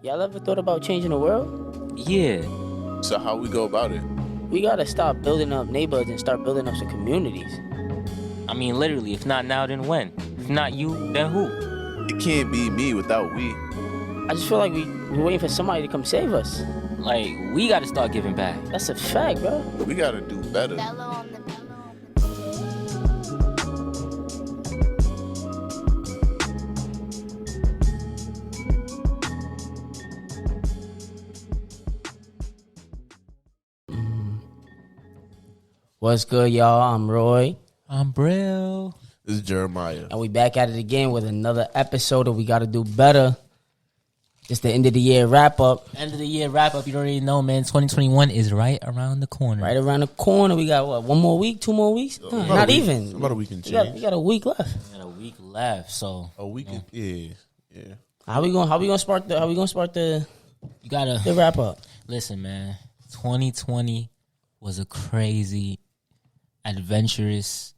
Y'all ever thought about changing the world? Yeah. So how we go about it? We gotta stop building up neighborhoods and start building up some communities. I mean, literally, if not now, then when? If not you, then who? It can't be me without we. I just feel like we're waiting for somebody to come save us. Like, we gotta start giving back. That's a fact, bro. We gotta do better. What's good, y'all? I'm Roy. I'm Brill. This is Jeremiah. And we back at it again with another episode of We Gotta Do Better. It's the end of the year wrap up. End of the year wrap up. You already know, man. 2021 is right around the corner. Right around the corner. We got, what, 1 more week? 2 more weeks? Not even. About a week and We change. got a week left. We got a week left, so A week and, yeah. How we gonna spark the you gotta wrap up? listen, man. 2020 was a crazy, adventurous,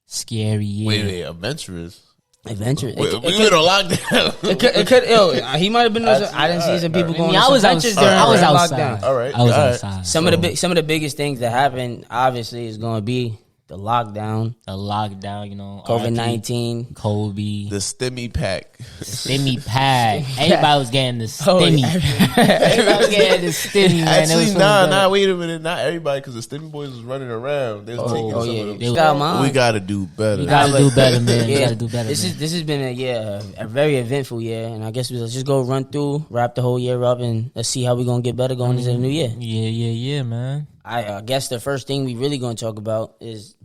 scary year. Wait, adventurous. Adventure. We went on lockdown. It could. He might have been. I didn't see some people going. I on was some adventures outside. during I was the outside. lockdown. All right. I was all right. outside. Some of the biggest things that happened, obviously, is going to be the lockdown, The lockdown, you know, COVID-19. Kobe, The stimmy pack. stimmy pack. Everybody was getting the stimmy. Oh, Everybody was getting the stimmy, man. It was Actually, feeling nah, better. wait a minute. Not everybody, because the stimmy boys was running around. They was taking some of them. They was- Got mine. We gotta do better. We gotta do better, man. We Yeah, gotta do better. This man. has been a very eventful year, and I guess let's just go run through, wrap the whole year up, and let's see how we're gonna get better going into the new year. Yeah, man. I guess the first thing we really gonna talk about is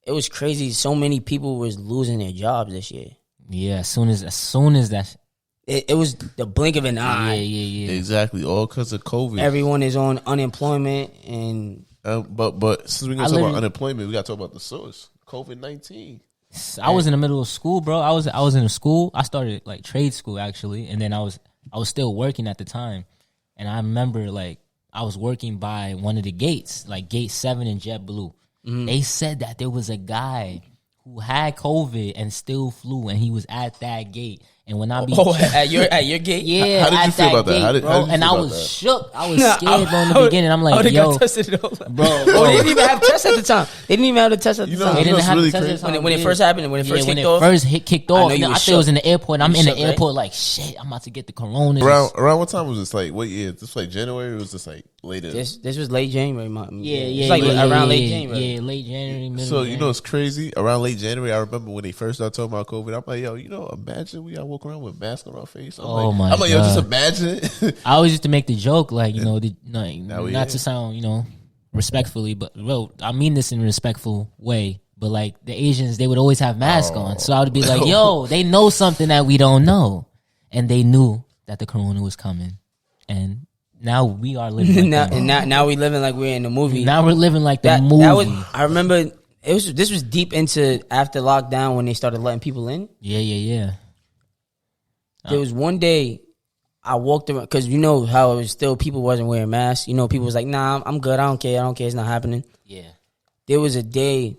it was crazy. So many people was losing their jobs this year. Yeah, as soon as that. It was the blink of an eye. Yeah. Exactly, all because of COVID. Everyone is on unemployment, and But since we're I gonna talk literally- about unemployment, we gotta talk about the source. COVID-19. I was in the middle of school, bro. I was in a school. I started like trade school actually, and then I was still working at the time. And I remember like I was working by one of the gates, like Gate 7 in JetBlue. They said that there was a guy who had COVID and still flew, and he was at that gate. And when I be at your gate, yeah, How did you at feel that about that? gate, How did bro. you And feel I about was that? shook. I was scared, bro. In the beginning, I'm like, yo, got tested over. bro. Oh, they didn't even have tests at the time. They didn't even have the test at the You know, time. They didn't That's have really the test crazy. at the time, When it yeah. first happened, when it first when kicked it off, first kicked I off, know you I was thought it was shook. in the airport. And I'm You in the shook, right? airport like, shit, I'm about to get the corona. Around what time was this? Like, what year? This like January? Or was this like later? This was late January. Yeah, it's like around late January. Yeah, late January. Middle So of you know it's crazy. Around late January, I remember when they first started talking about COVID. I'm like, yo, imagine we all walk around with masks on our face. Oh, my I'm like, yo, God. just imagine. I always used to make the joke, like, you know, Now we not here. to sound, respectfully, but bro, I mean this in a respectful way. But like the Asians, they would always have masks on. So I would be like, yo, they know something that we don't know. And they knew that the corona was coming. And now we are living like that. now we living like we're in the movie. Now we're living like the that movie. was. I remember this was deep into after lockdown when they started letting people in. Yeah. There was one day I walked around because you know how it was still people wasn't wearing masks. You know, people was like, nah, I'm good. I don't care. It's not happening. Yeah. There was a day,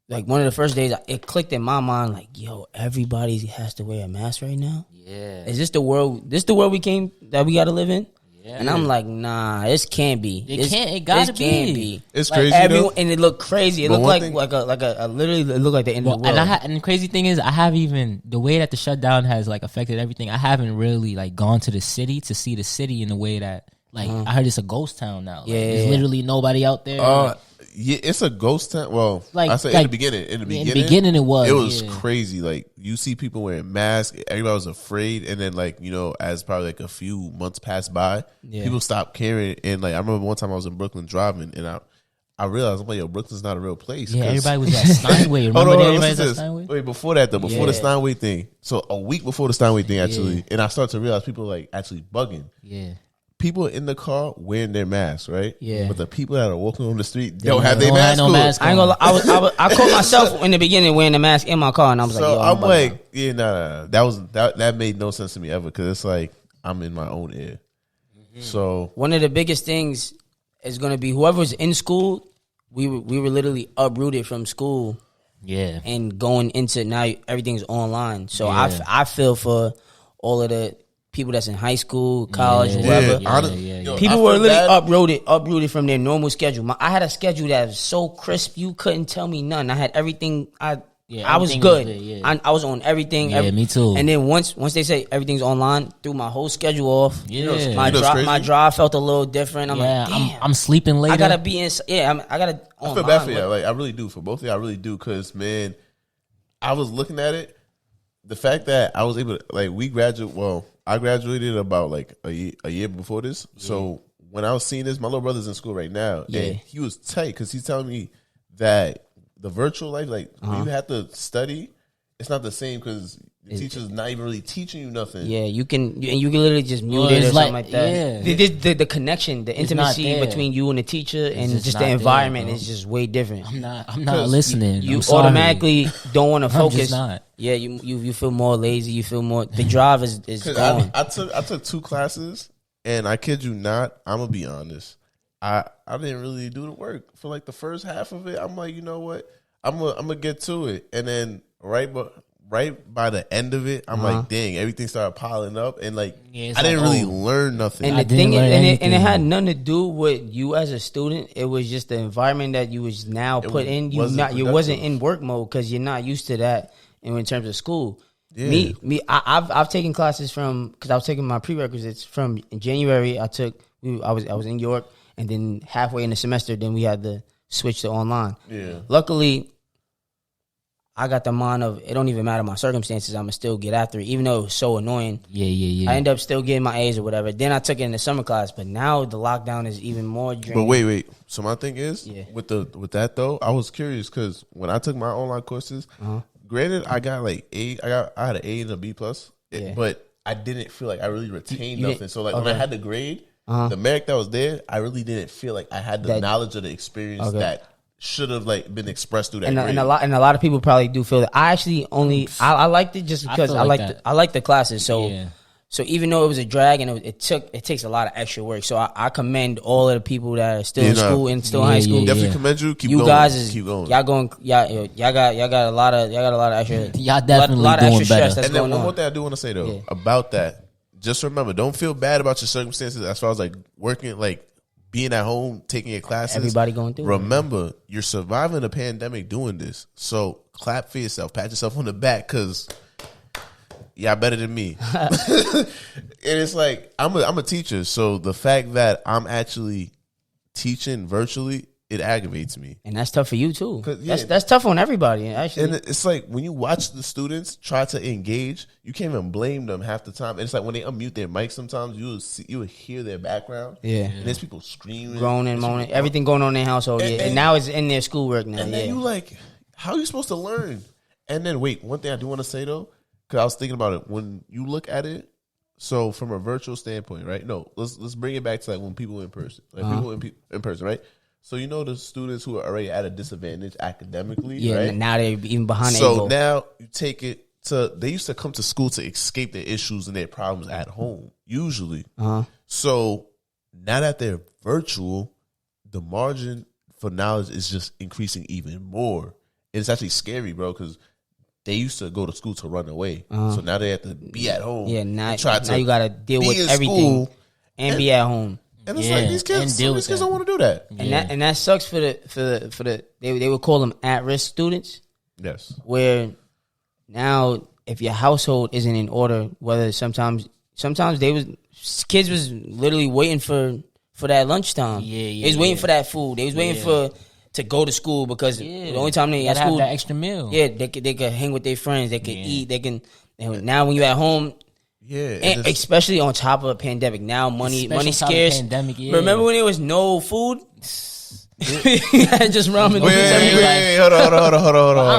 like one of the first days, it clicked in my mind, like, yo, everybody has to wear a mask right now. Yeah. Is this the world? This the world we got to live in? Yeah. And I'm like, nah, this can't be. It gotta be. It's Like, crazy. everyone, though. and it looked crazy. It But looked one like thing- a literally it looked like the end of the world. And the crazy thing is, I have even the way that the shutdown has like affected everything. I haven't really like gone to the city to see the city in the way that like I heard it's a ghost town now. Like, Yeah. there's literally nobody out there. Yeah, it's a ghost town. Well, Like- I say in like- the beginning. In the beginning it was, yeah. crazy. Like you see people wearing masks. Everybody was afraid, and then like as probably like a few months passed by, people stopped caring. And like I remember one time I was in Brooklyn driving, and I realized I'm like, yo, Brooklyn's not a real place. Yeah, 'cause- everybody was at Steinway. Remember Hold on, everybody listen was to at this. Steinway? Wait, before that though, before the Yeah. Steinway thing. So a week before the Steinway thing, actually, and I started to realize people like actually bugging. Yeah. People in the car wearing their masks, right? Yeah. But the people that are walking on the street don't have their don't have mask no on. mask I ain't gonna lie. I caught myself in the beginning wearing the mask in my car, and I was like, So yo, I'm about like, yeah, nah. That made no sense to me ever because it's like I'm in my own ear. So one of the biggest things is going to be whoever's in school. We were literally uprooted from school Yeah. and going into now everything's online. So Yeah. I feel for all of the people that's in high school, college, Yeah. whatever. Yo, People I were feel literally bad. uprooted from their normal schedule. I had a schedule that was so crisp, you couldn't tell me nothing. I had everything. I was everything good. was good, yeah. I was on everything. Yeah, me too. And then once they say everything's online, threw my whole schedule off. Yeah. My You know what's crazy? my drive felt a little different. I'm Yeah, like, damn, I'm sleeping later. I gotta be in. Yeah, I gotta. I feel bad for you. Like I really do. For both of you, I really do. Because man, I was looking at it. The fact that I was able to, like, we graduated. Well, I graduated about like a year before this. So when I was seeing this, my little brother's in school right now, and he was tight because he's telling me that the virtual life, like when you have to study, it's not the same because the teacher's not even really teaching you nothing. Yeah, you can literally just mute Well, it or it's something like- like that. yeah. The connection, the not intimacy there. between you and the teacher, and just just not the there, environment bro. is just way different. I'm not listening. You I'm sorry. automatically don't want to I'm just focus. not. Yeah, you feel more lazy. You feel more. The drive is Because gone. I took 2 classes, and I kid you not, I'm gonna be honest. I didn't really do the work for like the first half of it. I'm like, you know what? I'm gonna get to it, and then right by the end of it, I'm like, dang, everything started piling up, and like Yeah, it's I didn't like, really oh. learn nothing. And I the didn't thing, learn and it anything. had nothing to do with you as a student. It was just the environment that you was now put in. You wasn't you wasn't productive. in work mode because you're not used to that. In terms of school, Yeah. I've taken classes from because I was taking my prerequisites from in January. I was in York, and then halfway in the semester, then we had to switch to online. Yeah. Luckily, I got the mind of it don't even matter my circumstances. I'm gonna still get after it, even though it was so annoying. Yeah. I end up still getting my A's or whatever. Then I took it in the summer class, but now the lockdown is even more draining. But wait. So my thing is, Yeah. with that though, I was curious because when I took my online courses, granted, I got like I had an A and a B plus, Yeah. but I didn't feel like I really retained You nothing. didn't- So like when I okay. had the grade, the merit that was there, I really didn't feel like I had the That- knowledge or the experience Okay. that should have like been expressed through that. and grade. a lot of people probably do feel that. I actually I liked it just because feel I like liked that. I liked the classes. So Yeah. so even though it was a drag and it takes a lot of extra work. So I commend all of the people that are still in You know, school and still in yeah, high school. yeah, Definitely commend you. Keep You going. guys keep going. y'all got a lot of extra. Y'all definitely lot of doing extra stress better. that's And then going one on. more thing I do want to say though Yeah. about that, just remember, don't feel bad about your circumstances as far as like working, like being at home, taking your classes. Everybody going through it. Remember, you're surviving a pandemic doing this. So clap for yourself, pat yourself on the back, because y'all better than me. And it's like I'm a teacher, so the fact that I'm actually teaching virtually, it aggravates me. And that's tough for you too. 'Cause, yeah. That's tough on everybody. Actually, And it's like when you watch the students try to engage, you can't even blame them half the time. And it's like when they unmute their mic, sometimes you will hear their background. Yeah. And there's people screaming, groaning, there's moaning, people- everything going on in their household. And- Yeah, and and- now it's in their schoolwork now. And Yeah, then you like, how are you supposed to learn? And then wait, one thing I do want to say though, because I was thinking about it when you look at it. So from a virtual standpoint, right? No, let's bring it back to like when people were in person, like people in person, right? So you know the students who are already at a disadvantage academically, yeah. right? Now they're even behind the So able. now you take it to, they used to come to school to escape their issues and their problems at home, usually. So now that they're virtual, the margin for knowledge is just increasing even more. And it's actually scary, bro, because they used to go to school to run away. So now they have to be at home. Yeah, now, and try now you got to deal be with in everything school. and be at home. And it's Yeah, like these and kids, deal some of with these kids that. don't want to do that. And that sucks for the they would call them at risk students, Yes. where now if your household isn't in order, whether sometimes kids was literally waiting for that lunchtime. Yeah, They was waiting for that food. They was waiting to go to school because the only time they at gotta have school, that extra meal. yeah, they could hang with their friends. They could eat. They can. And now when you're at home, Yeah. and especially on top of a pandemic, now money Especially on top of scarce. pandemic, yeah. Remember when there was no food? Just ramen noodles everywhere. Wait, hold on.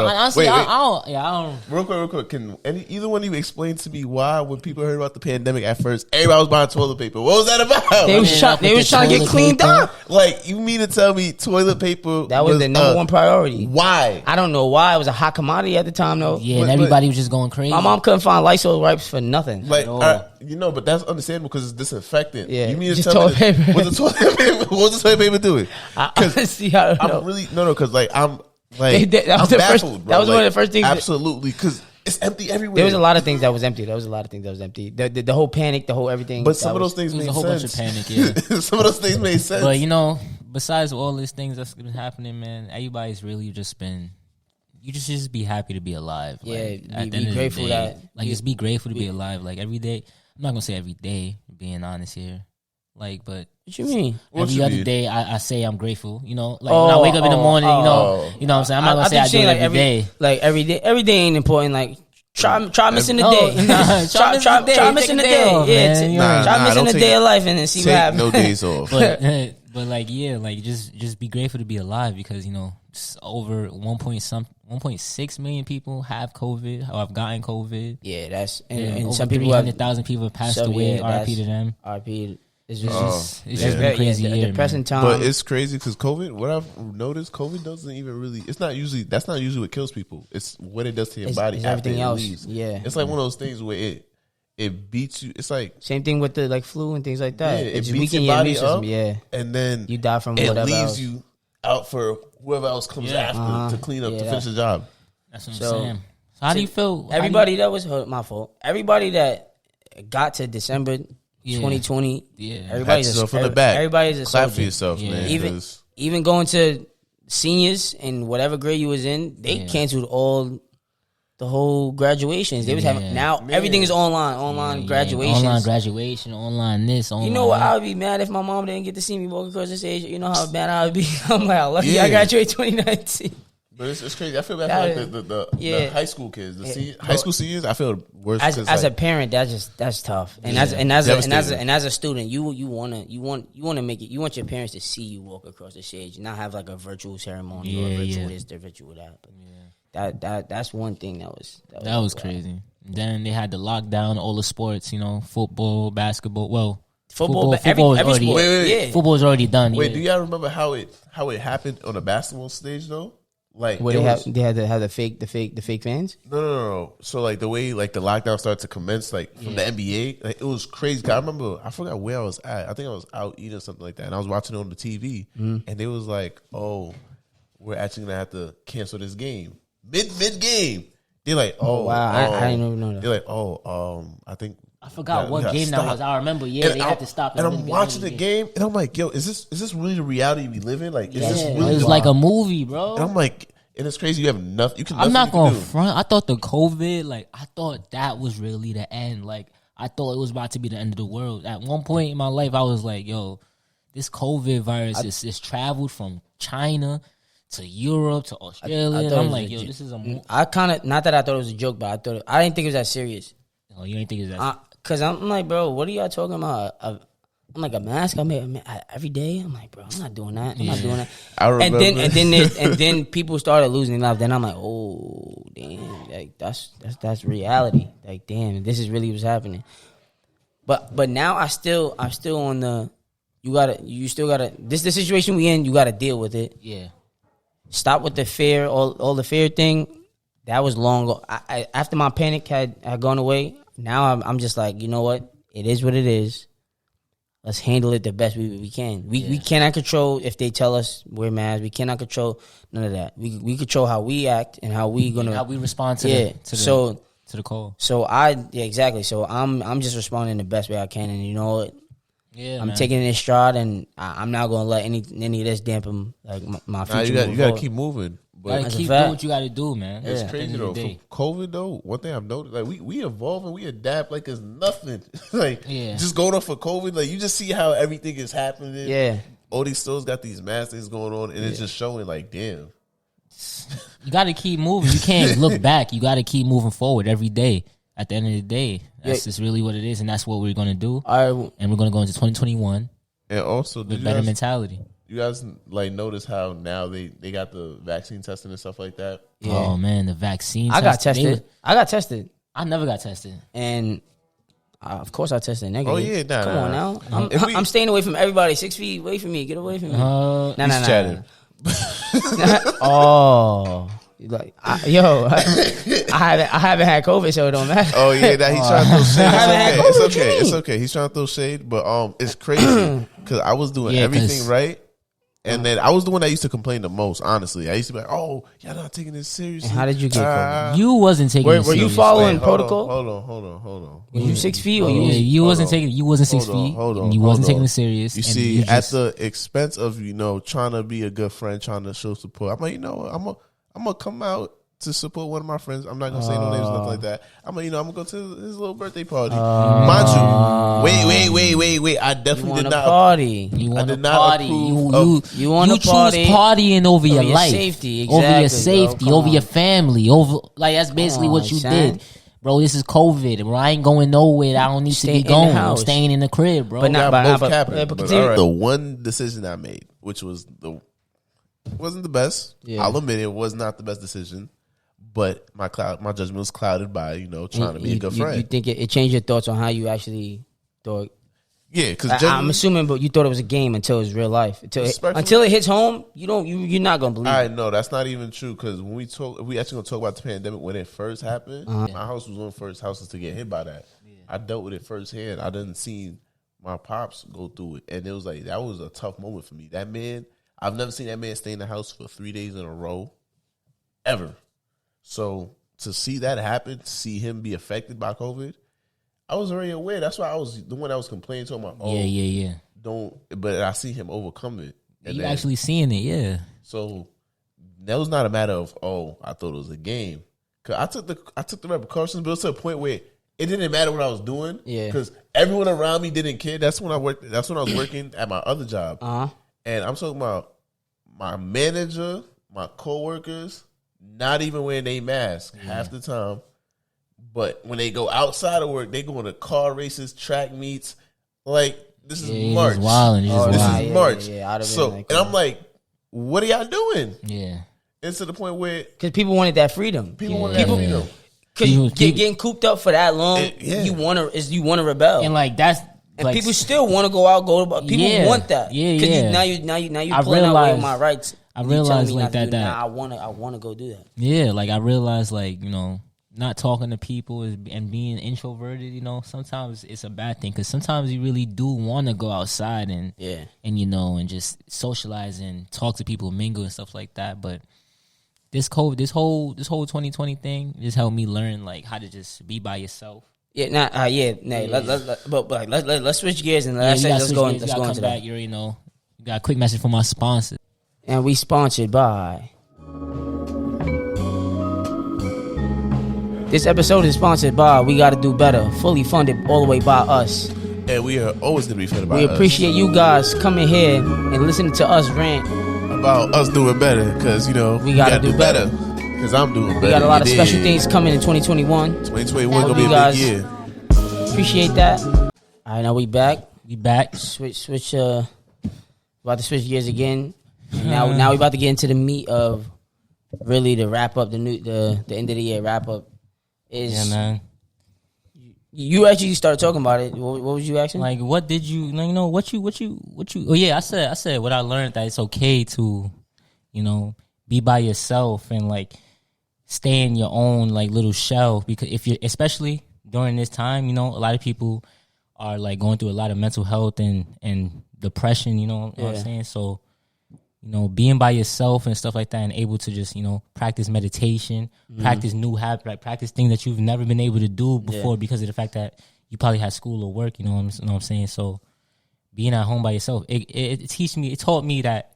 Honestly, Wait. I don't. Real quick. Can either one of you explain to me why, when people heard about the pandemic at first, everybody was buying toilet paper? What was that about? They was up with the trying to get toilet cleaned paper. up. Like, you mean to tell me toilet paper That was the number one priority. Why? I don't know why. It was a hot commodity at the time, though. Yeah, But- and everybody was just going crazy. My mom couldn't find Lysol wipes for nothing. Like, all. but that's understandable because it's disinfectant. Yeah, You mean to just tell toilet me paper. what the toilet paper? What was the toilet paper doing? See, I don't know. I'm really because like I'm like That was I'm the first- baffled, bro. that was one of Like, the first things that- Absolutely, because It's empty everywhere. There was a lot of things that was empty. The whole panic, the whole everything. But some of those things There's made a whole bunch of sense. panic, yeah. Some of those things made sense. But besides all these things that's been happening, man, everybody's really just been. You just be happy to be alive. Yeah, like, be at the end of the grateful day. that Like just be grateful to be alive. Like every day. I'm not gonna say every day. Being honest here, like, but what you mean? every other day I say I'm grateful. Like when I wake up in the morning, you know what I'm saying. I'm not gonna say I do it every day. Like every day ain't important. Like try missing a day. Try missing a day. Try missing a day of life and then see what happens. No days off. But like just be grateful to be alive because just over 1.6 million people have COVID or have gotten COVID. Yeah, that's and over some people 300,000 people have passed away. RIP to them. RIP. It's just been crazy year, depressing time. But it's crazy because COVID. What I've noticed, COVID doesn't even really. It's not usually. That's not usually what kills people. It's what it does to your body. It's after everything it else. leaves. Yeah, it's like one of those things where it beats you. It's like same thing with the like flu and things like that. Yeah, It just beats weakens your body immune system. up, Yeah, and then you die from it whatever leaves else. you out for whoever else comes after to clean up to finish the job. That's what I'm saying. So how do you feel? Everybody that was my fault. Everybody that got to December 2020. Yeah, Everybody's from the back. Everybody's a Clap soldier. for yourself, man. Even going to seniors in whatever grade you was in, they canceled the whole graduations. They was having everything is online graduations, online graduation, online this, online. You know what? I would be mad if my mom didn't get to see me walk across the stage. You know how mad I would be. I'm like, lucky I graduated 2019. But it's crazy. I feel bad for like the high school kids, high school seniors. I feel worse as a parent. That's tough. And as a student, you want to make it. You want your parents to see you walk across the stage, not have like a virtual ceremony or a virtual this, or virtual that. But that's one thing that was crazy. Then they had the lockdown, all the sports. Football, basketball. Well, football is already sport. Wait. Football is already done. Wait, do y'all remember how it happened on a basketball stage though? Like where they had to have the fake fans. No. So like the way like the lockdown started to commence, like from the NBA, like it was crazy. I remember I forgot where I was at. I think I was out eating or something like that, and I was watching it on the TV, and they was like, "Oh, we're actually gonna have to cancel this game mid game." They're like, "Oh wow, I didn't even know that." They're like, I think." I forgot what game that was. I remember. Yeah, they had to stop. And I'm watching the game, and I'm like, "Yo, is this really the reality we live in? Like, is this really?" It was like a movie, bro. And I'm like, and it's crazy. You have nothing. You can. I'm not gonna front. I thought the COVID, I thought that was really the end. Like, I thought it was about to be the end of the world. At one point in my life, I was like, "Yo, this COVID virus is traveled from China to Europe to Australia." And I'm like, "Yo, this is a." I kind of not that I thought it was a joke, but I didn't think it was that serious. Oh, you didn't think it was that? Cause I'm like, bro, what are y'all talking about? I'm like a mask. I make every day. I'm like, bro, I'm not doing that. I'm not doing that. I remember. And then people started losing their life. Then I'm like, oh damn, like that's reality. Like damn, this is really what's happening. But now I'm still on the. You still gotta. This the situation we in. You gotta deal with it. Yeah. Stop with the fear. All the fear thing. That was long ago. I after my panic had gone away. Now I'm just like, you know what? It is what it is. Let's handle it the best we can. We cannot control if they tell us wear masks. We cannot control none of that. We control how we act and how we respond to the call. So exactly. So I'm just responding the best way I can, and you know what? Yeah, I'm taking it in stride, and I'm not gonna let any of this dampen like my future. You gotta keep moving. But keep doing what you gotta do, man. It's crazy though. From COVID though, one thing I've noticed, like we evolve and we adapt like it's nothing. Just going off for COVID, like you just see how everything is happening. Yeah, all these stores got these mass things going on, and it's just showing like, damn. You gotta keep moving. You can't look back. You gotta keep moving forward every day. At the end of the day, that's just really what it is, and that's what we're gonna do. And we're gonna go into 2021, and also with better mentality. You guys like notice how now they got the vaccine testing and stuff like that? Yeah. Oh man, the vaccine. I got tested. I never got tested, and of course I tested negative. Oh yeah, come on now. I'm staying away from everybody. 6 feet away from me. Get away from me. Nah. Oh. Like, I haven't had COVID, so it don't matter. Oh yeah, that he's trying to throw shade. It's okay. He's trying to throw shade, but it's crazy because I was doing everything right, And then I was the one that used to complain the most, honestly. I used to be like, oh, y'all not taking this seriously. And how did you get COVID? You wasn't taking it Were you serious. following Wait, hold protocol? on. Were you 6 feet or Yeah, you? you wasn't taking. You wasn't 6 Hold on, feet. hold on, and you hold wasn't taking on. it serious. You and see, you at just- the expense of, trying to be a good friend, trying to show support, I'm like, I'm gonna come out to support one of my friends. I'm not gonna say no names, nothing like that. I'm gonna go to his little birthday party. Mind you, wait. I You definitely want did a not. You party? I want to did not party. approve You want you to party choose partying over your your life, safety, over your exactly, bro. safety, Come over your on. family, over like that's basically on, what you son. did, bro. This is COVID, bro. I ain't going nowhere. I don't need Stay to be in the going. I'm house. staying in the crib, bro. But not- Got both but- capping, but but continue. all right. The one decision I made, which was wasn't the best. Yeah. I'll admit it was not the best decision, but my judgment was clouded by trying to be a good friend. You think it changed your thoughts on how you actually thought? Yeah, because I'm assuming, but you thought it was a game until it was real life. Respectfully- Until it hits home, you're not gonna believe I it. know that's not even true because when we actually gonna talk about the pandemic when it first happened. My house was one of the first houses to get hit by that. I dealt with it firsthand. I didn't see my pops go through it, and it was like that was a tough moment for me. That man, I've never seen that man stay in the house for 3 days in a row, ever. So to see that happen, to see him be affected by COVID, I was already aware. That's why I was the one that was complaining to him. Like, oh, Yeah. don't. But I see him overcome it. And You then- actually seeing it, yeah. so that was not a matter of I thought it was a game. Cause I took the repercussions, but it was to a point where it didn't matter what I was doing. Yeah. Because everyone around me didn't care. That's when I worked. That's when I was working at my other job. And I'm talking about my manager, my coworkers, not even wearing a mask half the time. But when they go outside of work, they go to car races, track meets. Like this is Yeah, March. just wilding. Just This wilding. is March. Yeah, I'd have been So like, and I'm like, what are y'all doing? Yeah. It's to the point where because people wanted that freedom. people want Yeah. that freedom. Because People- getting cooped up for that long, Yeah. you want to rebel, And like that's and like, people still want to go out, people Yeah. want that. Yeah, 'Cause yeah. now you I pulling out away realized- my rights. I You telling realized me like not to do that. Now I want to go do that. Yeah, like I realized, like not talking to people and being introverted. Sometimes it's a bad thing because sometimes you really do want to go outside and Yeah. and just socialize and talk to people, mingle and stuff like that. But this whole 2020 thing just helped me learn like how to just be by yourself. Yeah, let's switch gears and let's go into come that. back. You already know. You got a quick message from our sponsor. And we sponsored by. This episode is sponsored by We Gotta Do Better, fully funded all the way by us. And we are always going to be fed about We appreciate you guys coming here and listening to us rant. about us doing better because, we gotta got to do do better because I'm doing better. We got a lot of You special dig? things coming in 2021. 2021 going to You be a guys- big year. Appreciate that. All right, now we back. We back. Switch. About to switch gears again. Now we about to get into the meat of really the wrap up, the end of the year wrap up. Yeah, man. You actually started talking about it. What was you asking? Like, what did you? What you? Oh yeah, I said what I learned, that it's okay to, be by yourself and like stay in your own like little shell, because if you're, especially during this time, a lot of people are like going through a lot of mental health and depression. You know what I'm saying? So, being by yourself and stuff like that, and able to just practice meditation, practice new habits, like practice things that you've never been able to do before because of the fact that you probably had school or work. You know what I'm saying? So being at home by yourself, it taught me that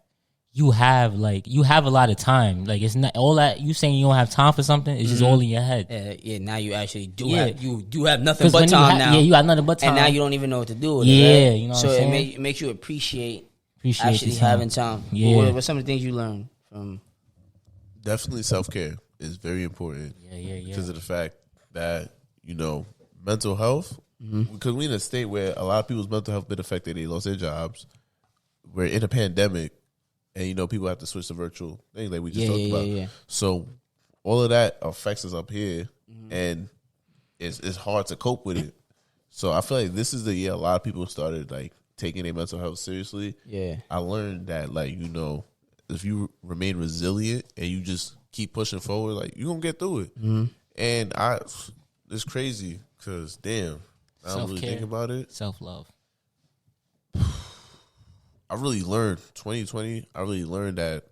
you have a lot of time. Like, it's not all that you saying you don't have time for something. It's just all in your head. Yeah. Now you actually do Yeah. have nothing 'Cause but when you time now. Yeah, you got nothing but time. And now you don't even know what to do with Yeah, it. Right? you know what so I'm saying? it makes you appreciate Appreciate your having time. Yeah. What's some of the things you learned from? Definitely self-care is very important. Yeah. Because of the fact that, mental health, because we're in a state where a lot of people's mental health been affected. They lost their jobs. We're in a pandemic, and, people have to switch to virtual things like we just talked about. Yeah. So all of that affects us up here, and it's hard to cope with it. So I feel like this is the year a lot of people started, like, taking their mental health seriously. Yeah. I learned that, like, if you remain resilient and you just keep pushing forward, like, you're going to get through it. And it's crazy because, damn, I don't really Self-care. think about it. Self-love. I really learned 2020. I really learned that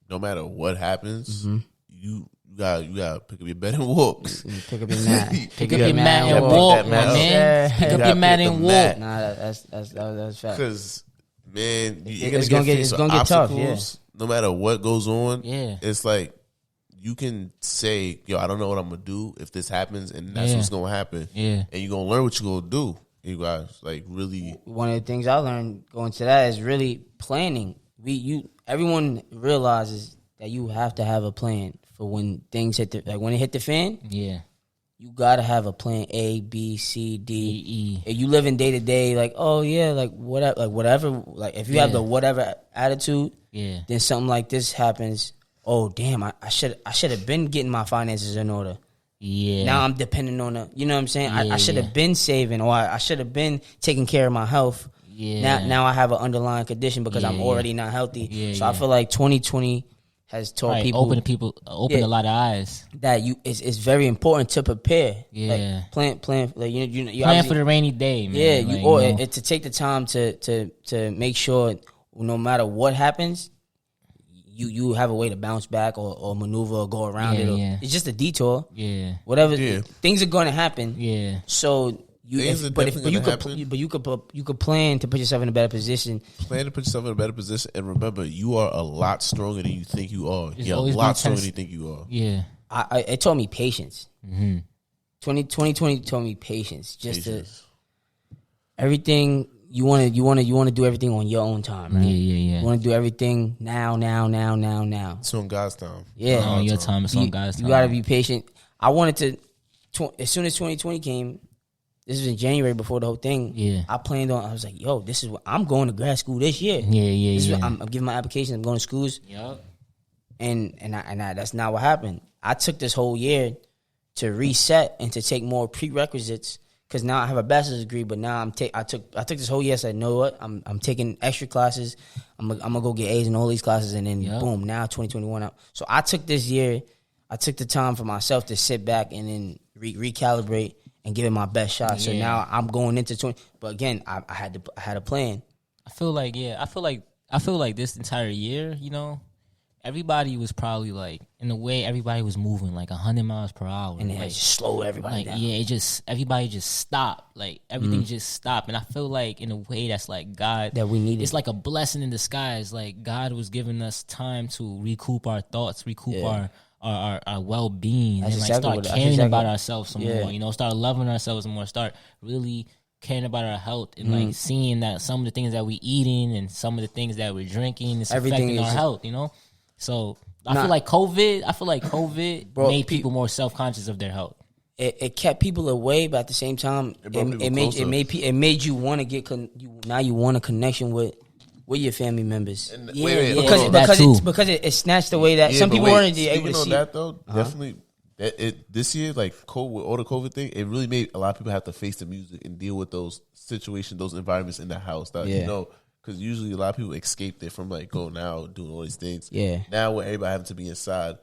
no matter what happens, you gotta pick up your bed and walk. Pick up your mat. Pick up your mat and walk, man. Pick up your mat and walk. Nah, that's fact. Because man, It's gonna get tough. Yeah. No matter what goes on, Yeah. it's like you can say, "Yo, I don't know what I'm gonna do if this happens," and that's what's gonna happen. Yeah. And you're gonna learn what you're gonna do. You guys like really. One of the things I learned going to that is really planning. Everyone realizes that you have to have a plan for when things when it hit the fan. Yeah. You gotta have a plan A, B, C, D, E. If you live in day to day, like oh yeah, like whatever, like if you have the whatever attitude, then something like this happens. Oh damn, I should have been getting my finances in order. Yeah. Now I'm depending on you know what I'm saying? Yeah, I should have been saving, or I should have been taking care of my health. Yeah. Now I have an underlying condition because I'm already not healthy. Yeah, so I feel like 2020 has taught people open a lot of eyes that it's very important to prepare. Yeah. Like, plan. Like you plan for the rainy day, man. Yeah, to take the time to make sure no matter what happens, you have a way to bounce back or maneuver or go around it. It's just a detour. Yeah. Whatever things are going to happen. Yeah. So you could plan to put yourself in a better position. Plan to put yourself in a better position, and remember, you are a lot stronger than you think you are. You're a always lot been stronger than you think you are. Yeah. It taught me patience. Mm-hmm. 2020 taught me patience. Everything you want to do everything on your own time, right? Yeah. You want to do everything now. It's on God's time. Yeah, on your time. It's on God's time. You got to be patient. I wanted to as soon as 2020 came. This was in January before the whole thing. Yeah, I was like, yo, this is what I'm going to grad school this year. Yeah. I'm giving my application. I'm going to schools. Yep. And that's not what happened. I took this whole year to reset and to take more prerequisites because now I have a bachelor's degree. But now I took this whole year. I said, know what? I'm taking extra classes. I'm gonna go get A's in all these classes, and then boom, now 2021 out. So I took this year. I took the time for myself to sit back and then recalibrate and give it my best shot. So now I'm going into 20. But again, I had a plan. I feel like this entire year, everybody was probably like, in a way, everybody was moving like 100 miles per hour. And it had just slowed everybody down. Yeah, everybody just stopped. Like, everything just stopped. And I feel like, in a way, that's like God. That we needed. It's like a blessing in disguise. Like, God was giving us time to recoup our thoughts, our well-being, and start caring about ourselves some more. Start loving ourselves more. Start really caring about our health and like seeing that some of the things that we're eating and some of the things that we're drinking is affecting our health. So I feel like COVID made people more self-conscious of their health. It kept people away, but at the same time, it made you want to get now you want a connection with your family members. Because it snatched away that some people weren't able to see. That though, definitely. This year, like with all the COVID thing, it really made a lot of people have to face the music and deal with those situations, those environments in the house. Because usually a lot of people escaped it from like going out, doing all these things. Yeah. Now when everybody having to be inside,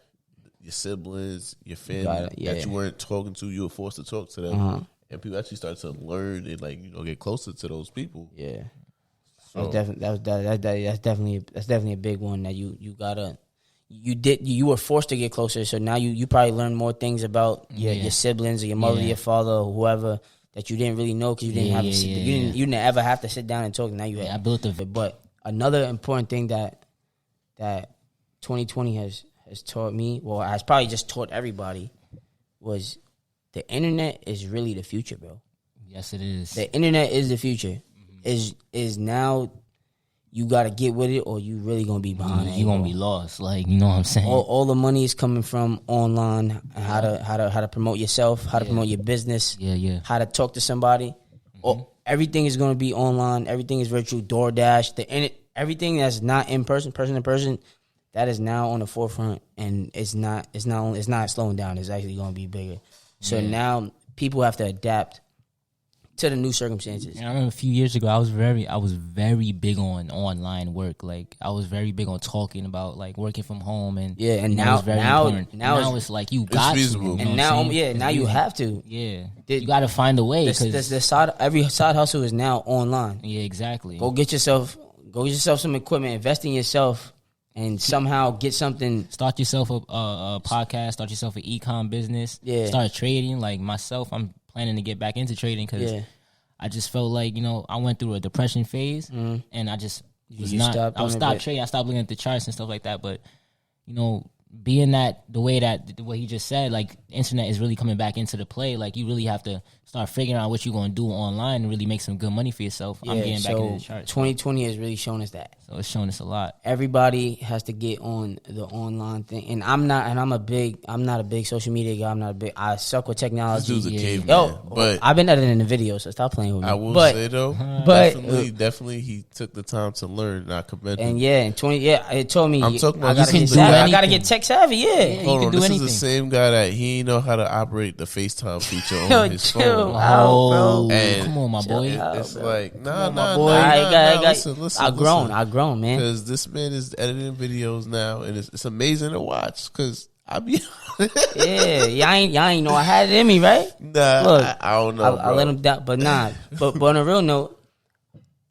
your siblings, your family that you weren't talking to, you were forced to talk to them, and people actually started to learn and get closer to those people. Yeah. So. That's definitely a big one that you were forced to get closer. So now you probably learn more things about your siblings or your mother, your father, or whoever that you didn't really know because you didn't you didn't ever have to sit down and talk. Now you have. I built it. But another important thing that 2020 has taught me, well, has probably just taught everybody, was the internet is really the future, bro. Yes, it is. The internet is the future. Is now you got to get with it or you really going to be behind it. You're going to be lost. Like, you know what I'm saying? All the money is coming from online, how to promote yourself, how to promote your business, how to talk to somebody. Everything is going to be online. Everything is virtual. DoorDash, everything that's not in person to person, that is now on the forefront, and it's not slowing down. It's actually going to be bigger. So now people have to adapt to the new circumstances. And I remember a few years ago, I was very big on online work. Like, I was very big on talking about like working from home, and now it's like you got to, and now you have to. Yeah, you got to find a way because every side hustle is now online. Yeah, exactly. Go get yourself Go get yourself some equipment, invest in yourself, and somehow get something. Start yourself a podcast. Start yourself an e-com business. Yeah. Start trading. Like myself, I'm planning to get back into trading because I just felt like, you know, I went through a depression phase and I just was You not. stopped I was doing it, stopped but- trading. I stopped looking at the charts and stuff like that. But you know, being that the way that what he just said, like the internet is really coming back into the play. Like you really have to start figuring out what you're going to do online and really make some good money for yourself. I'm getting back into the charts. 2020 has really shown us that. So it's showing us a lot. Everybody has to get on the online thing, and I'm not a big social media guy. I suck with technology. This dude's a caveman. Yo, but I've been editing the video, so stop playing with me. I will but, say though, but- definitely, he took the time to learn. And I commend him. and in 20, it told me I'm talking about I this gotta is get the savvy. guy- I gotta get tech savvy. Yeah, you Hold can on, do this anything. is the same guy that he know how to operate the FaceTime feature Yo, on his chill phone. out, bro. And Come on, my boy. It's like nah, My boy, listen. I grown, man. Because this man is editing videos now, and it's amazing to watch. Because I be Yeah, y'all ain't know I had it in me, right? nah, Look, I don't know. I let him down, but nah. But on a real note,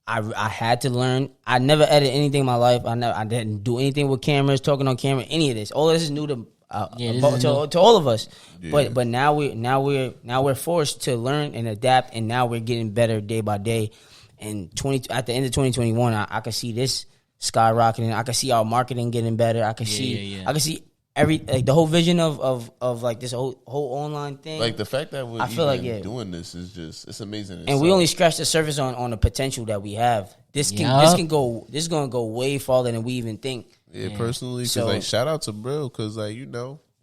I had to learn. I never edited anything in my life. I didn't do anything with cameras, talking on camera, any of this. All this is new to to all of us. Yeah. But now we're forced to learn and adapt, and now we're getting better day by day. And at the end of 2021, I could see this skyrocketing. I could see our marketing getting better. I could see I could see the whole vision of like this whole online thing. Like the fact that we're I feel like, doing this is just it's amazing. And we only scratched the surface on the potential that we have. This is gonna go way farther than we even think. personally, because So- like shout out to Brill, because like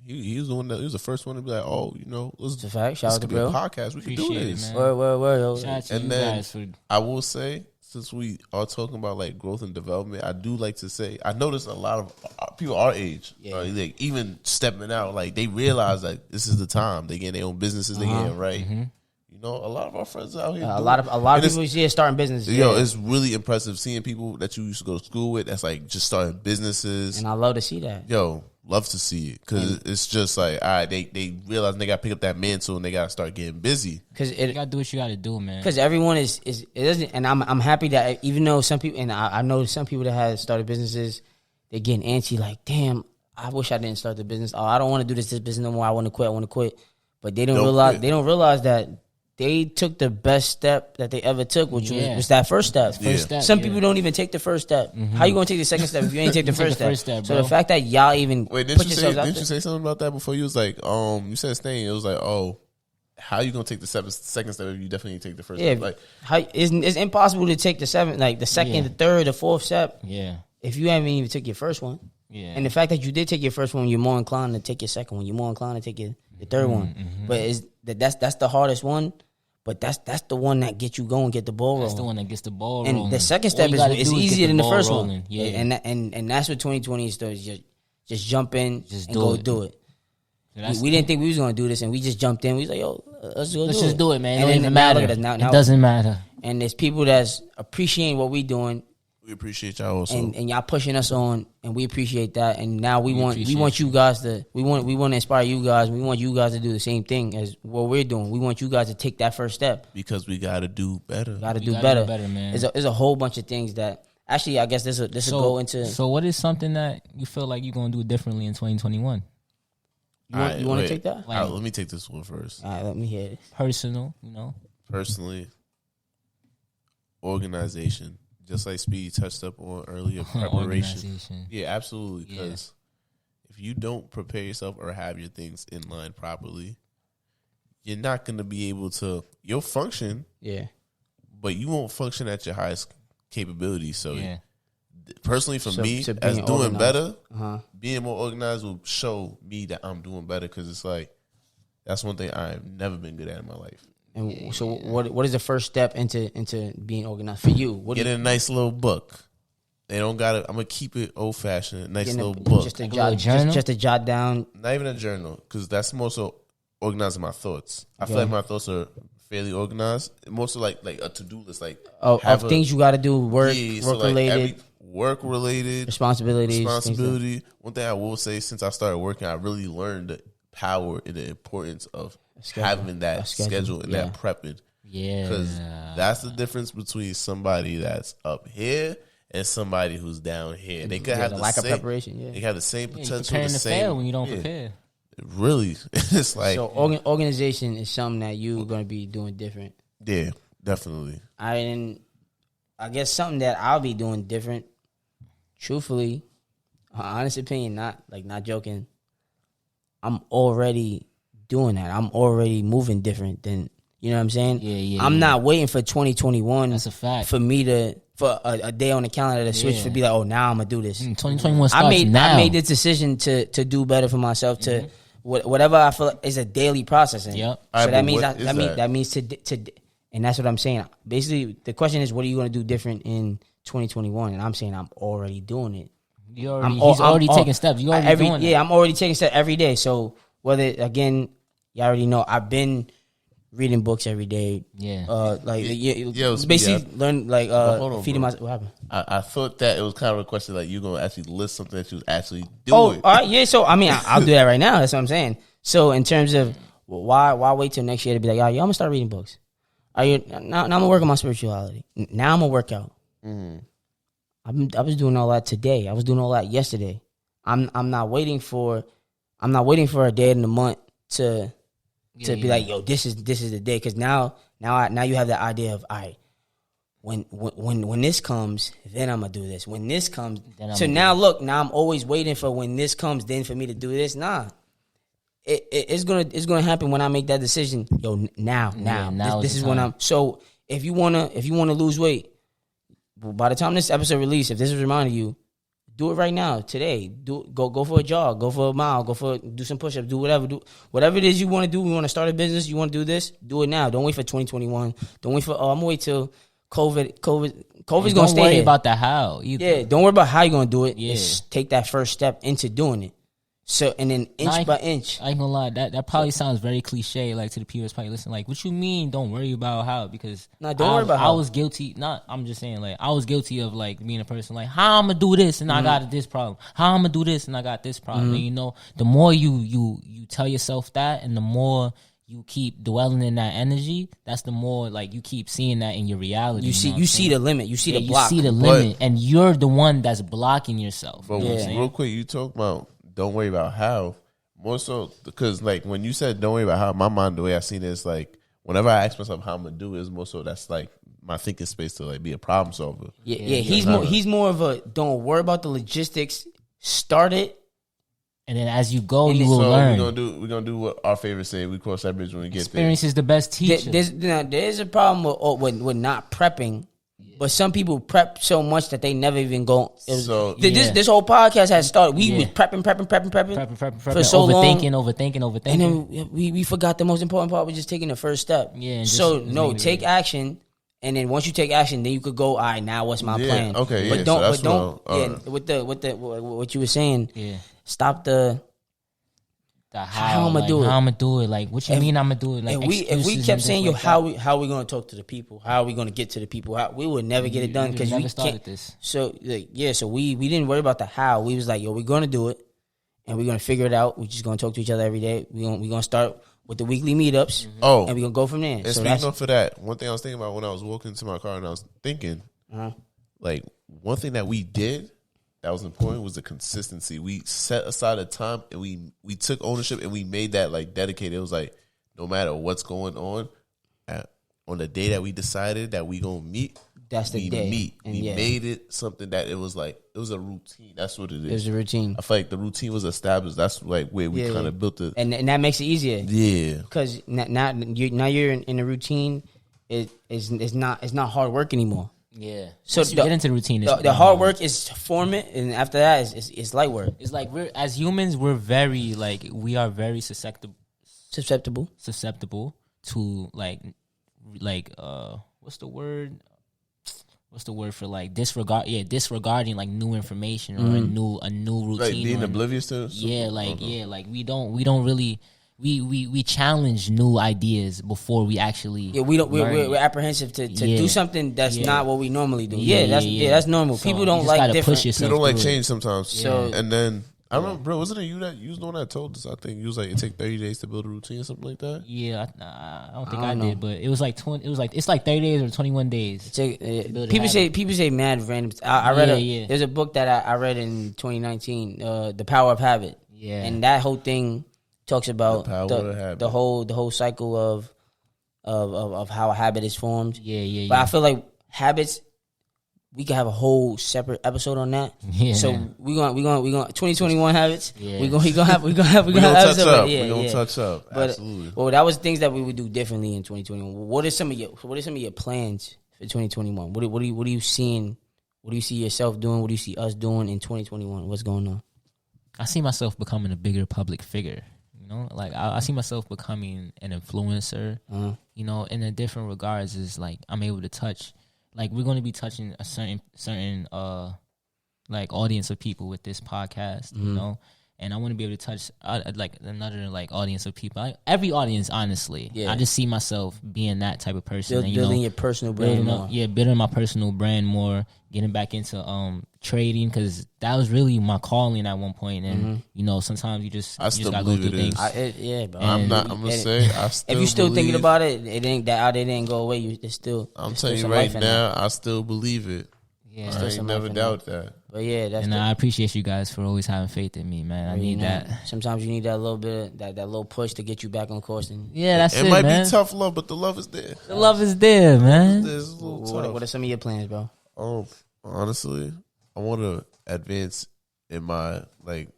he was the one he was the first one to be like, oh, let's It's a fact. Shout out to be a Brill. podcast. We can do Appreciate it, this. man. Word. Shout out to And you then guys for I will say, since we are talking about like growth and development, I do like to say I noticed a lot of people our age, like even stepping out, like they realize like this is the time they getting their own businesses, they getting right. You know, a lot of our friends out here, A lot of and people here starting businesses. Yo, yeah. it's really impressive seeing people that you used to go to school with that's like just starting businesses. And I love to see that. Yo, love to see it because it's just like, all right, they realize they got to pick up that mantle and they got to start getting busy. Because you gotta do what you gotta do, man. Because everyone is it doesn't, and I'm happy that even though some people, and I know some people that have started businesses, they're getting antsy. Like, damn, I wish I didn't start the business. Oh, I don't want to do this business no more. I want to quit. But they don't realize that they took the best step that they ever took, which was that first step. Some people don't even take the first step. How you gonna take the second step if you ain't take the first step? So the fact that y'all even Wait, put yourselves out didn't there. you say something about that before? You was like, you said staying. It was like, oh, how you gonna take the second step if you definitely take the first Yeah, step? Like, it's impossible to take the second, the third, the fourth step. Yeah. If you haven't even took your first one. Yeah. And the fact that you did take your first one, you're more inclined to take your second one. You're more inclined to take your third one. But that's the hardest one. But that's the one that gets you going, get the ball rolling. That's the one that gets the ball rolling. And the second All step you gotta is do easier get than the ball first rolling. one. Yeah. And that's what 2020 is. Just jump in Just and do go it. do it. That's- We didn't think we was gonna do this, and we just jumped in. We was like, yo, let's Let's just do it, man. It And don't then even now matter. look at us. Now, It doesn't matter. And there's people that's appreciating what we doing, we appreciate y'all also. and y'all pushing us on, and we appreciate that. And now we want appreciate you guys to we want to inspire you guys. We want you guys to do the same thing as what we're doing. We want you guys to take that first step. because we got to do better. Got to We do gotta better. do better, man. There's a whole bunch of things that actually I guess this will go into. So what is something that you feel like you're gonna do differently in 2021? You want to wait. take that? All right, let me take this one first. All right, let me hear it. Personal, you know. Personally, organization, just like Speedy touched up on earlier, preparation. Organization. Yeah, absolutely. Because if you don't prepare yourself or have your things in line properly, you're not going to be able to. You'll function, Yeah. but you won't function at your highest capability. So, Yeah. personally, for me, so as being doing organized. better, being more organized will show me that I'm doing better. Because it's like that's one thing I've never been good at in my life. And so what is the first step into being organized for you? What Get a nice little book. They don't got it. I'm gonna keep it old fashioned. Nice getting little book. just to Like a jot little journal? just to jot down. Not even a journal, because that's more so organizing my thoughts. I feel like my thoughts are fairly organized. More so like a to do list, like Of things you got to do, work related, work related responsibilities. responsibility. One thing I will say, since I started working, I really learned the power and the importance of having that schedule and that prepping. Yeah. Because that's the difference between somebody that's up here and somebody who's down here. They could have the the lack same, of preparation. Yeah. They have the same You're potential. preparing The to same, fail when you don't prepare. Really, it's like So organization is something that you're gonna be doing different. yeah, definitely. I guess something that I'll be doing different. Truthfully, honest opinion, not joking. I'm already doing that. I'm already moving different than, you know what I'm saying? Yeah. I'm not waiting for 2021. That's a fact. For me to for a day on the calendar to switch to be like, oh, now I'm gonna do this. 2021 starts I now. made this decision to do better for myself. To whatever I feel is a daily processing. Yep. So Alright, that but means what is that means to and that's what I'm saying. Basically, the question is, what are you gonna do different in 2021? And I'm saying I'm already doing it. He's already taking steps. You already doing it. Yeah, I'm already taking steps every day. So whether, again, you already know, I've been reading books every day. Yeah. Basically learn hold on, feeding bro. myself. What happened? I thought that it was kind of a question like you're gonna actually list something that you was actually doing. Oh, all right, yeah. So I mean, I'll do that right now. That's what I'm saying. So in terms of why wait till next year to be like, oh, yeah, I'm gonna start reading books. Are you now? I'm gonna work on my spirituality. Now I'm gonna work out. I was doing all that today. I was doing all that yesterday. I'm not waiting for a day in the month to be like, yo, this is the day, because now you have that idea of, all right, when this comes, then I'm gonna do this. When this comes, so now look, now I'm always waiting for when this comes, then for me to do this. Nah, it's gonna happen when I make that decision. Yo, now, this is when I'm. So if you wanna lose weight, by the time this episode released, if this is reminding you, do it right now, today. Go for a jog, go for a mile, do some push-ups, do whatever it is you want to do. You want to start a business, you want to do this, do it now. Don't wait for 2021. Don't wait for I'm gonna wait till COVID's gonna stay here. Don't worry about the how either. Yeah, don't worry about how you're gonna do it. Yeah. Just take that first step into doing it. So, and then inch by inch. I ain't gonna lie, that probably sounds very cliche, like to the people that's probably listening. Like, what you mean? Don't worry about how? Because don't worry about how. I was guilty. I'm just saying, like, I was guilty of like being a person like, how I'm gonna do this and I got this problem. How I'm gonna do this and I got this problem. And, you know, the more you tell yourself that, and the more you keep dwelling in that energy, that's the more like you keep seeing that in your reality. You see the limit. You see the block. You see the limit, and you're the one that's blocking yourself. But real quick, you talk about don't worry about how. More so because like when you said don't worry about how, my mind, the way I seen it is like whenever I ask myself how I'm gonna do it, is more so that's like my thinking space to like be a problem solver. Yeah. He's more of a don't worry about the logistics. Start it. And then as you go, you will learn. We're gonna do what our favorites say. We cross that bridge when we get Experience there. is the best teacher. There's a problem with not prepping. But some people prep so much that they never even go. This whole podcast has started. We was prepping for so long. Overthinking. And then we forgot the most important part was just taking the first step. Yeah. Take action. And then once you take action, then you could go, all right, now what's my plan? Okay, but what you were saying, stop the how I'm gonna do it. How I'm gonna do it. Like, what you mean I'm gonna do it? Like, if we kept saying, yo, how we gonna talk to the people? How are we gonna get to the people? We would never get it done because we started this. So so we didn't worry about the how. We was like, yo, we're gonna do it, and we're gonna figure it out. We're just gonna talk to each other every day. We're gonna start with the weekly meetups. And we're gonna go from there. And speaking of that, one thing I was thinking about when I was walking to my car and I was thinking, like one thing that we did that was important was the consistency. We set aside a time and we took ownership and we made that like dedicated. It was like no matter what's going on the day that we decided that we gonna meet, that's the day. Meet. We made it something that it was like it was a routine. That's what it is. It was a routine. I feel like the routine was established. That's like where we kind of built it, and that makes it easier. Yeah, because now you're in a routine. It's not hard work anymore. Yeah. So you get into the routine. The hard work is to form it, and after that, it's light work. It's like we're as humans, we are very susceptible to like what's the word? What's the word for like disregarding like new information or a new routine? Like being oblivious to. Like we don't really. We challenge new ideas before we actually. Yeah, we're apprehensive to do something that's not what we normally do. That's normal. So people don't like different. People don't like change sometimes. So and then I remember, bro. Wasn't it you was the one that told us? I think you was like, it take 30 days to build a routine or something like that. Yeah, I don't think I I don't know. did, but it was like 20. It was like it's like 30 days or 21 days. People say mad random. I read Yeah. There's a book that I read in 2019, The Power of Habit. Yeah. And that whole thing talks about The power of habit. the whole cycle of how a habit is formed. Yeah. But I feel like habits, we could have a whole separate episode on that. Yeah. So we going 2021 habits. Yeah. We gonna have We gonna have touch episode. up. Yeah, We gonna yeah. touch up. But Absolutely. well, that was things that we would do differently in 2021. What are some of your plans for 2021? What are you seeing? What do you see yourself doing? What do you see us doing in 2021? What's going on? I see myself becoming a bigger public figure. You know, like I see myself becoming an influencer. You know, in a different regards, is like I'm able to touch. Like we're going to be touching a certain like audience of people with this podcast. You know, and I want to be able to touch like another like audience of people. Every audience, honestly. Yeah. I just see myself being that type of person. and, Building your personal brand more. Building my personal brand more. Getting back into trading because that was really my calling at one point. And you know, sometimes you just still gotta go believe through it things. is. Yeah, bro. I'm gonna say, I still if you're still thinking believe- about it, it ain't that it didn't go away. There's still. I'm there's telling still you some right life in that. now, I still believe it. Yeah. I ain't some never life in doubt that. But yeah, that's. And I appreciate you guys for always having faith in me, man. I need that. Sometimes you need that little bit, that little push to get you back on course. And Yeah, that's it, It might man. be tough love, but the love is there. The love is there, man. It's a little tough. what are some of your plans, bro? Honestly, I want to advance in my like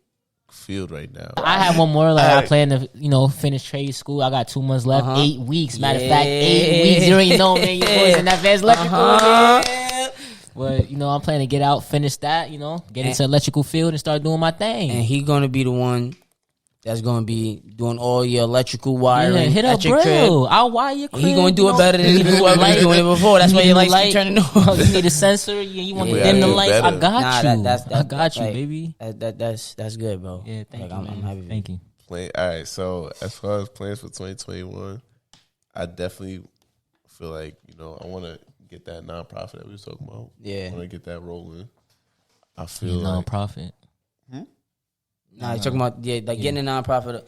field right now. I have one more. Like I Alright. plan to, finish trade school. I got 2 months left. 8 weeks. Matter of fact, 8 Yeah. weeks. You already know, man. Your boys in advanced electrical. Uh-huh. Man. But I'm planning to get out, finish that. Get into electrical field and start doing my thing. And he gonna be the one that's gonna be doing all your electrical wiring hit up at your crib. bro. I'll wire your crib. He gonna do it better than whoever Light. was doing it before. That's why You your need lights a keep turning you on. need a sensor. You want Yeah, to dim the yeah, lights. I better. got you. I got you, like, baby. That's good, bro. Yeah, thank Like, you, man. I'm happy. Thank you. All right, so as far as plans for 2021, I definitely feel like I want to get that nonprofit that we was talking about. Yeah. I want to get that rolling. I feel like Non-profit. Nah, you're talking about getting a nonprofit.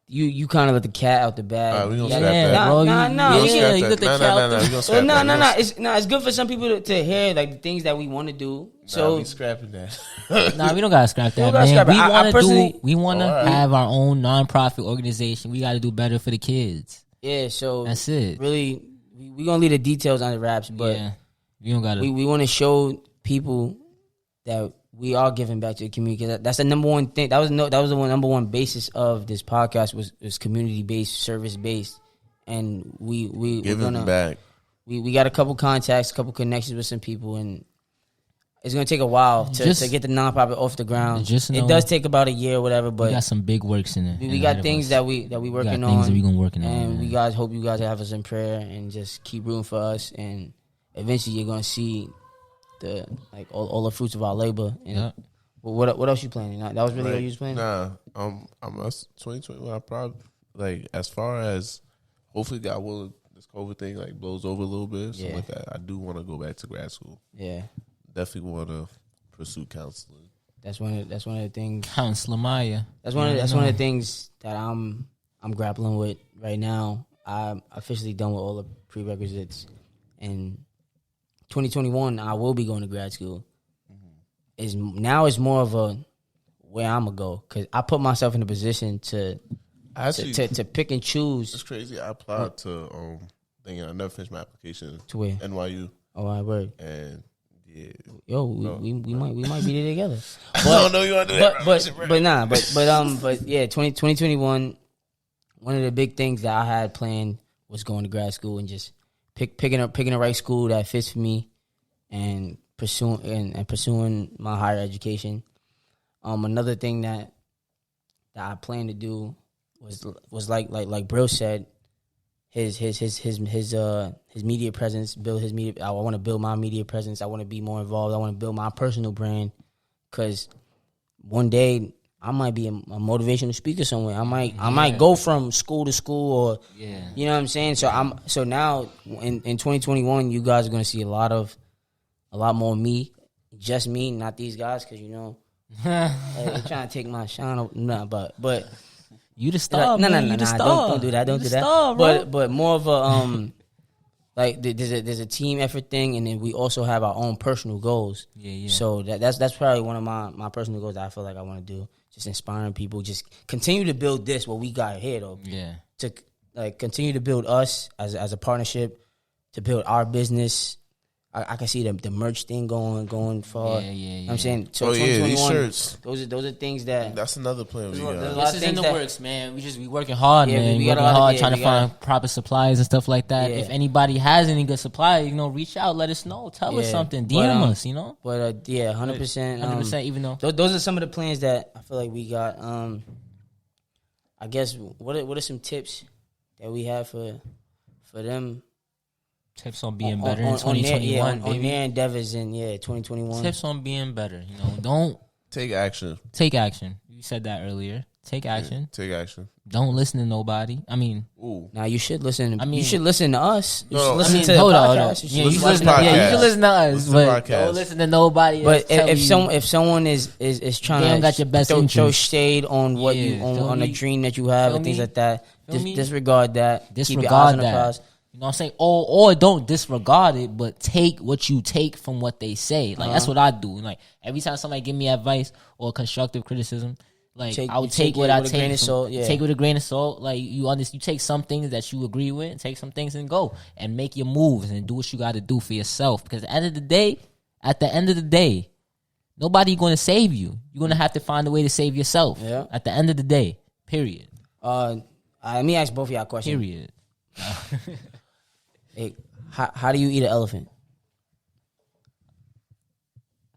You kind of let the cat out the bag. All right, we gonna Yeah, scrap that. Nah, Nah, nah, we yeah, can- you got the No, cat out we the- gonna scrap No, that. no, no. It's good for some people to hear like the things that we want to do. So we scrapping that. Nah, we don't gotta scrap that, don't gotta man. scrap it. We I want to personally- We want to Alright. have our own non-profit organization. We got to do better for the kids. yeah, so That's it. really, we gonna leave the details on the wraps, but yeah, you don't gotta. we want to show people that we are giving back to the community. 'Cause that's the number one thing. That was the number one basis of this podcast was community based, service based, and we're Giving gonna back. we got a couple contacts, a couple connections with some people, and it's gonna take a while to get the nonprofit off the ground. Just know- It does take about a year or whatever, we but got some big works in it. we got things that we working on. Things that we gonna working on, and man. we guys hope you guys have us in prayer and just keep rooting for us. And eventually, you're gonna see the all the fruits of our labor. And Yeah. what else you planning? That was really what you was planning. Nah, I'm 2021. I probably like as far as hopefully God willing, this COVID thing like blows over a little bit. Something Yeah. like that. I do want to go back to grad school. Yeah, Definitely want to pursue counseling. that's one of the things. Counselor Maya. That's one of the things that I'm grappling with right now. I'm officially done with all the prerequisites, and 2021 I will be going to grad school. Is now it's more of a where I'm gonna go because I put myself in a position to pick and choose It's crazy. I applied to thinking I never finished my application to where. NYU, Oh, I word. and yeah. Yo, we might be there together. No, you want to do that? But yeah, 2021. One of the big things that I had planned was going to grad school and just picking the right school that fits for me, and pursuing my higher education. Another thing that I plan to do was like Brill said, his media presence, build his media. I want to build my media presence. I want to be more involved. I want to build my personal brand, because one day I might be a motivational speaker somewhere. I might go from school to school, or you know what I'm saying. So now in 2021, you guys are gonna see a lot more me, just me, not these guys, because They're trying to take my shine. Nah, but You the star, no, man. You the star. don't do that. Don't You do the that. star, bro. But more of a like there's a team effort thing, and then we also have our own personal goals. Yeah. So that's probably one of my personal goals that I feel like I want to do. Just inspiring people. Just continue to build this what we got here though. Yeah. To like continue to build us as a partnership, to build our business. I can see the merch thing going far. Yeah. You know what I'm saying, so these 2021, shirts. those are things that That's another plan we There's a got. lot This of is in things the that- works, man. We working hard, Yeah, man. we We got a working lot of- hard yeah, trying to we got- find proper supplies and stuff like that. Yeah. If anybody has any good supply, reach out, let us know, tell us Yeah. something, But, DM us, But yeah, 100%. 100%. Even though Those are some of the plans that I feel like we got. I guess what are some tips that we have for them tips on being better in on 2021, on baby. their endeavors in 2021. Tips on being better. Don't Take action. take action. You said that earlier. Take action. Take action. Don't listen to nobody. I mean, Ooh. Now you should listen. I mean- you should listen to us. You No, should I listen mean, to the hold on. podcast. You should Yeah, you listen should to listen. the Yeah, you podcast. should listen to us, Listen to the but podcast. don't listen to nobody. But that's telling if someone is trying They to don't got your best throw interest. shade on what Yeah, you feel on the me? dream that you have Feel and things me? like that, Feel me? disregard that. Keep your eyes disregard on the that. prize. You know what I'm saying? Or don't disregard it, but take what you take from what they say. Like that's what I do. Like every time somebody give me advice or constructive criticism, like I would take what I with a grain take. of salt, yeah. Take it with a grain of salt. Like you take some things that you agree with, take some things and go and make your moves and do what you got to do for yourself. Because at the end of the day, nobody going to save you. You're going to have to find a way to save yourself. Yeah. At the end of the day, period. Let me ask both of y'all a question. Period. Hey, how do you eat an elephant?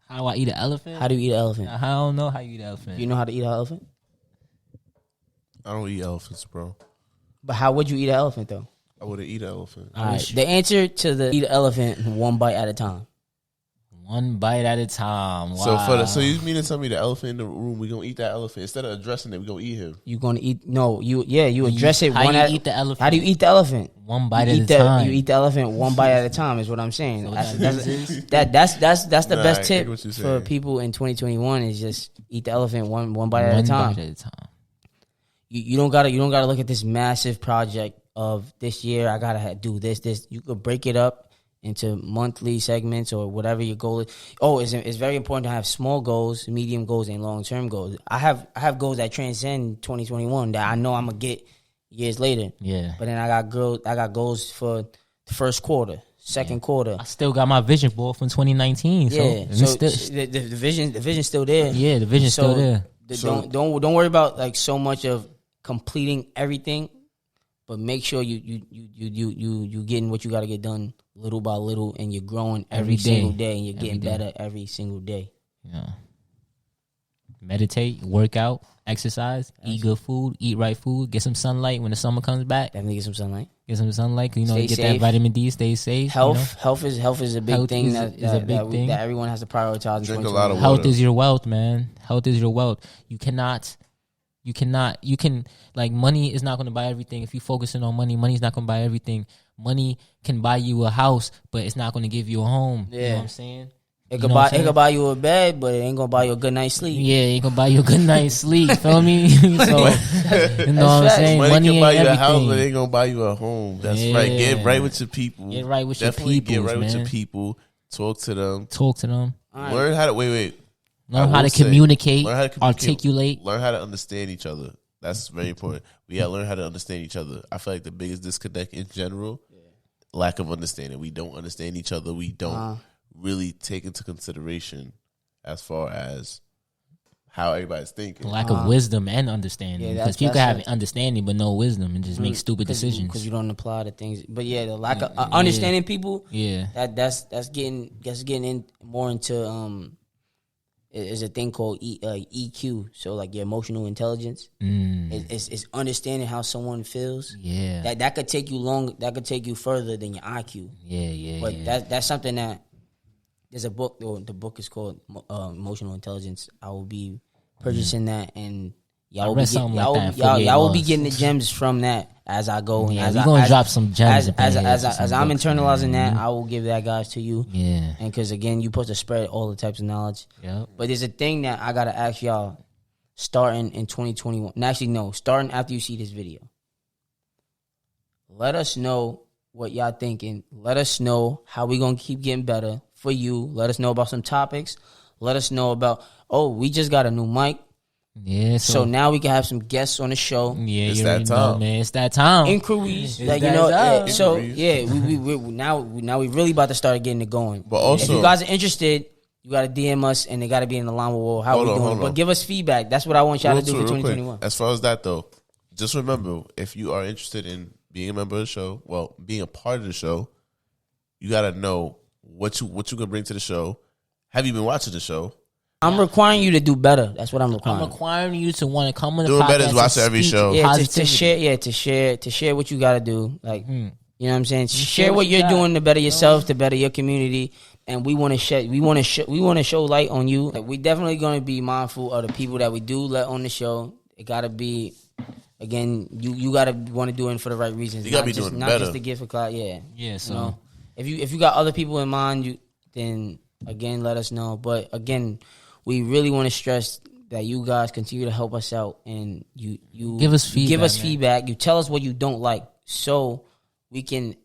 How do I eat an elephant? How do you eat an elephant? I don't know how you eat an elephant. You know how to eat an elephant? I don't eat elephants, bro. But how would you eat an elephant though? I wouldn't eat an elephant. All right. The answer to the eat an elephant one bite at a time. One bite at a time. So Wow. so you mean to tell me the elephant in the room, we gonna eat that elephant instead of addressing it, we gonna eat him? You gonna eat? No, you address it. How one you at, eat the elephant? How do you eat the elephant? One bite You at eat a time. You eat the elephant one bite at a time is what I'm saying. So That's that's the Nah, best I tip get what you're for saying. people in 2021 is just eat the elephant one bite at a One time. bite at a time. You don't gotta look at this massive project of this year. I gotta do this. You could break it up into monthly segments or whatever your goal is. Oh, it's very important to have small goals, medium goals, and long term goals. I have goals that transcend 2021 that I know I'm gonna get years later. Yeah. But then I got goals for the first quarter, second quarter. I still got my vision board from 2019. So, Yeah, and so it's still, the vision's still there. yeah, the vision's So still there. Don't worry about like so much of completing everything, but make sure you getting what you got to get done little by little, and you're growing every Every day. single day, and you're Every getting day. better every single day. Yeah. Meditate, work out, exercise, eat good food, eat right food, get some sunlight when the summer comes back. Definitely get some sunlight. Get some sunlight, Stay you get that safe. vitamin D, stay safe. Health is a big Health thing is that a big thing. that everyone has to prioritize. in Drink a 2021. lot of Health water. is your wealth, man. Health is your wealth. You can like money is not going to buy everything. If you're focusing on money's not going to buy everything. Money can buy you a house, but it's not going to give you a home. You know Yeah. what I'm saying? It You could know what I'm buy saying? you a bed, but it ain't gonna buy you a good night's sleep. Yeah, it can buy you a good night's sleep. Feel me? So, you know what I'm facts. saying? Money, Money can ain't buy you everything. a house, but they ain't gonna buy you a home. That's right. Get Yeah. right with your people. Get right with your Definitely get peoples, right with your man. people. Talk to them. Talk to them. All right. Learn how to wait. Learn I how will to say, communicate, learn how to communicate. articulate. Learn how to understand each other. That's very important. We gotta learn how to understand each other. I feel like the biggest disconnect in general, lack of understanding. We don't understand each other. We don't really take into consideration as far as how everybody's thinking. Lack of wisdom and understanding. Yeah, Because that's- people that's have understanding but no wisdom and just make stupid decisions. because you don't apply the things. But yeah, the lack of understanding people. Yeah. That's getting in more into is a thing called EQ. So like your emotional intelligence. It's understanding how someone feels. Yeah. That could take you long. That could take you further than your IQ. Yeah. But that's something that there's a book. Or the book is called Emotional Intelligence. I will be purchasing that and y'all I will read be something y'all, like that. y'all will be getting the gems from that as I go. And Yeah, as we I, gonna as, drop some gems. as I'm internalizing that, Mm-hmm. I will give that guys to you. Yeah. And because again, you supposed to spread all the types of knowledge. Yep. But there's a thing that I gotta ask y'all, starting in 2021. And actually, no, starting after you see this video. Let us know what y'all thinking. Let us know how we gonna keep getting better for you. Let us know about some topics. Let us know about, we just got a new mic. Yeah. So now we can have some guests on the show. Yeah, It's you that already know, time. man. It's that time. Inquiries, It's like, that you know. time. So Inquiries. yeah, we now we really about to start getting it going. But also- if you guys are interested, you got to DM us, and they got to be in the line with how Hold we on, doing. hold But on. give us feedback. That's what I want y'all to do for Real quick. 2021. As far as that though, just remember, if you are interested in being a member of the show, well, being a part of the show, you gotta know what you gonna bring to the show. Have you been watching the show? I'm requiring you to do better. That's what I'm requiring. I'm requiring you to want to come on the Doing podcast better is and watching every speak show. Yeah, to positivity. share what you got to do. Like, you know what I'm saying? Share share what what you you're got. doing to better yourself, to better your community. And we want to share. We want to show light on you. Like, we definitely going to be mindful of the people that we do let on the show. It got to be, again, you got to want to do it for the right reasons. You gotta be not just, doing not better. just to get for clout. Yeah, Yeah, so- you know, if you got other people in mind, then again let us know. But again, we really want to stress that you guys continue to help us out, and you Give us feedback, Give us man. feedback. You tell us what you don't like, so we can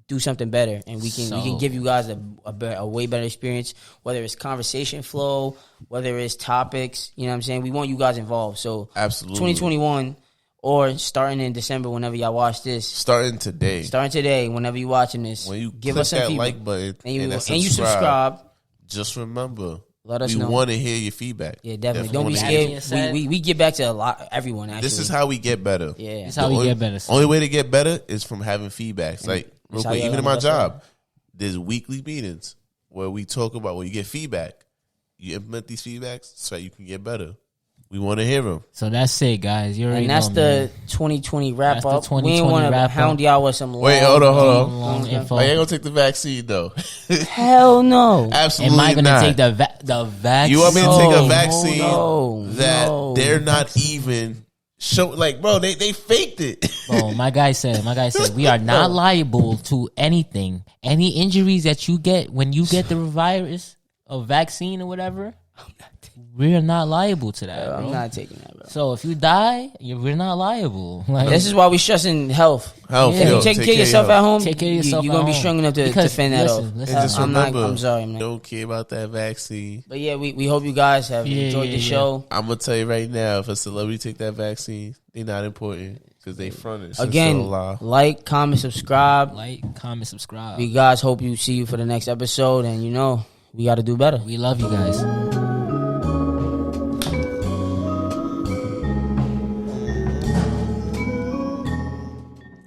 do something better, and we can give you guys a way better experience. Whether it's conversation flow, whether it's topics, you know what I'm saying. We want you guys involved. So Absolutely. 2021, or starting in December, whenever y'all watch this. Starting today, Whenever you watching this, when you give click us some that feedback. like button and you that subscribe. just remember, Let us we know. want to hear your feedback. Yeah, definitely. Don't be wanna That being hear- scared. said- We get back to everyone. Actually, This is how we get better. Yeah. It's how we get better. Only way to get better is from having feedbacks. Like, real how quick, y'all even in learn my about that. job, there's weekly meetings where we talk about when you get feedback, you implement these feedbacks so that you can get better. We want to hear them. So that's it, guys. You already And that's know, the man. 2020 wrap That's the up. 2020 We ain't want to wrap hound up. y'all with some long. Wait, hold on. long info. I ain't gonna take the vaccine though. Hell no. Absolutely Am I going to not. take the vaccine? You want me to No, take a no, vaccine no, that no. they're not even show? Like, bro, they faked it. Bro, my guy said, we are not liable to anything. Any injuries that you get when you get the virus or vaccine or whatever, we're not liable to that, bro. I'm not taking that, bro. So if you die, we're not liable. Like, This is why we stressing health. Health, If yo, you take care of your yourself health. at home, Take care of yourself you're gonna at be home. strong enough to Because, fend that listen, off. listen. And just I'm not. remember, I'm sorry, man. don't care about that vaccine. But yeah, we hope you guys have enjoyed the show. I'm gonna tell you right now, if a celebrity take that vaccine, they're not important because they fronted. So Again, it's still a lie. like, comment, subscribe. like, comment, subscribe. We guys hope you see you for the next episode, and we got to do better. We love you guys.